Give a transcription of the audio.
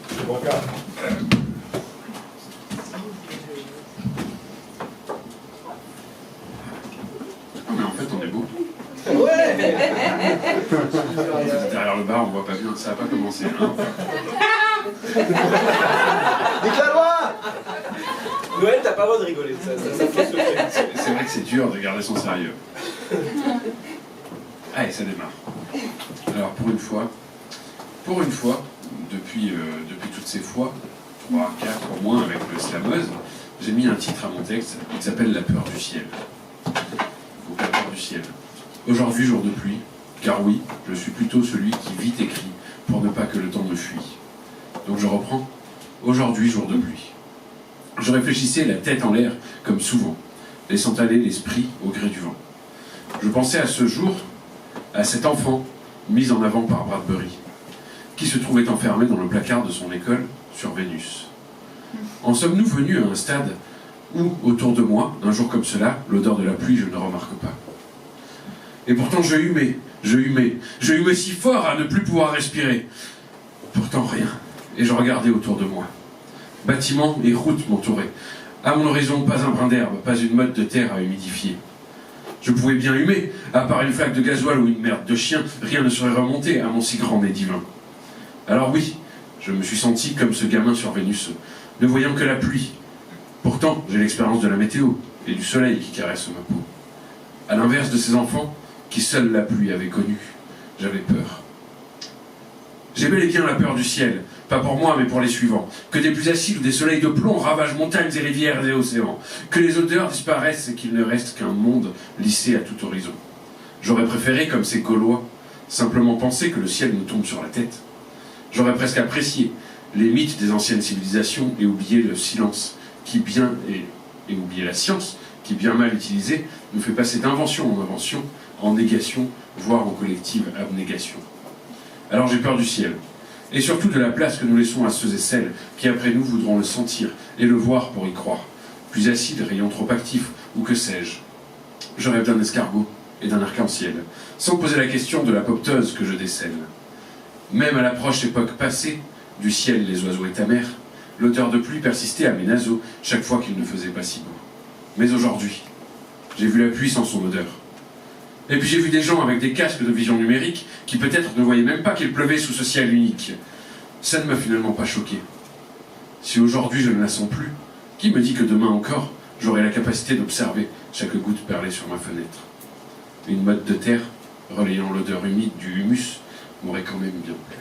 C'est bon cas. Mais en fait, on est beau. Ouais. Derrière le bar, on voit pas bien. Ça n'a pas commencé. Hein. Nique la loi. Noël, t'as pas le droit de rigoler. Ça fait souffrir. C'est vrai que c'est dur de garder son sérieux. Allez, ça démarre. Alors, pour une fois, depuis toutes ces fois, 3, 4 au moins avec le Slameuse, j'ai mis un titre à mon texte qui s'appelle La peur du ciel. Donc, la peur du ciel. Aujourd'hui, jour de pluie, car oui, je suis plutôt celui qui vite écrit pour ne pas que le temps me fuit. Donc je reprends. Aujourd'hui, jour de pluie. Je réfléchissais la tête en l'air, comme souvent, laissant aller l'esprit au gré du vent. Je pensais à ce jour, à cet enfant, mis en avant par Bradbury, qui se trouvait enfermé dans le placard de son école sur Vénus. En sommes-nous venus à un stade où, autour de moi, un jour comme cela, l'odeur de la pluie, je ne remarque pas. Et pourtant je humais si fort à ne plus pouvoir respirer. Pourtant rien, et je regardais autour de moi. Bâtiments et routes m'entouraient. À mon horizon, pas un brin d'herbe, pas une motte de terre à humidifier. Je pouvais bien humer, à part une flaque de gasoil ou une merde de chien, rien ne serait remonté à mon si grand nez divin. Alors oui, je me suis senti comme ce gamin sur Vénus, ne voyant que la pluie. Pourtant, j'ai l'expérience de la météo et du soleil qui caresse ma peau. À l'inverse de ces enfants, qui seule la pluie avait connu, j'avais peur. J'ai bel et bien la peur du ciel, pas pour moi mais pour les suivants. Que des pluies acides ou des soleils de plomb ravagent montagnes et rivières et océans. Que les odeurs disparaissent et qu'il ne reste qu'un monde lissé à tout horizon. J'aurais préféré, comme ces Gaulois, simplement penser que le ciel nous tombe sur la tête. J'aurais presque apprécié les mythes des anciennes civilisations et oublié le silence qui bien et oublier la science qui, bien mal utilisée, nous fait passer d'invention en invention, en négation, voire en collective abnégation. Alors j'ai peur du ciel, et surtout de la place que nous laissons à ceux et celles qui après nous voudront le sentir et le voir pour y croire, plus acide, rayon trop actif, ou que sais-je. Je rêve d'un escargot et d'un arc-en-ciel, sans poser la question de l'apoptose que je décèle. Même à la proche époque passée, du ciel les oiseaux étaient amers, l'odeur de pluie persistait à mes naseaux chaque fois qu'il ne faisait pas si beau. Mais aujourd'hui, j'ai vu la pluie sans son odeur. Et puis j'ai vu des gens avec des casques de vision numérique qui peut-être ne voyaient même pas qu'il pleuvait sous ce ciel unique. Ça ne m'a finalement pas choqué. Si aujourd'hui je ne la sens plus, qui me dit que demain encore, j'aurai la capacité d'observer chaque goutte perlée sur ma fenêtre. Une motte de terre, relayant l'odeur humide du humus, m'aurait quand même bien plu.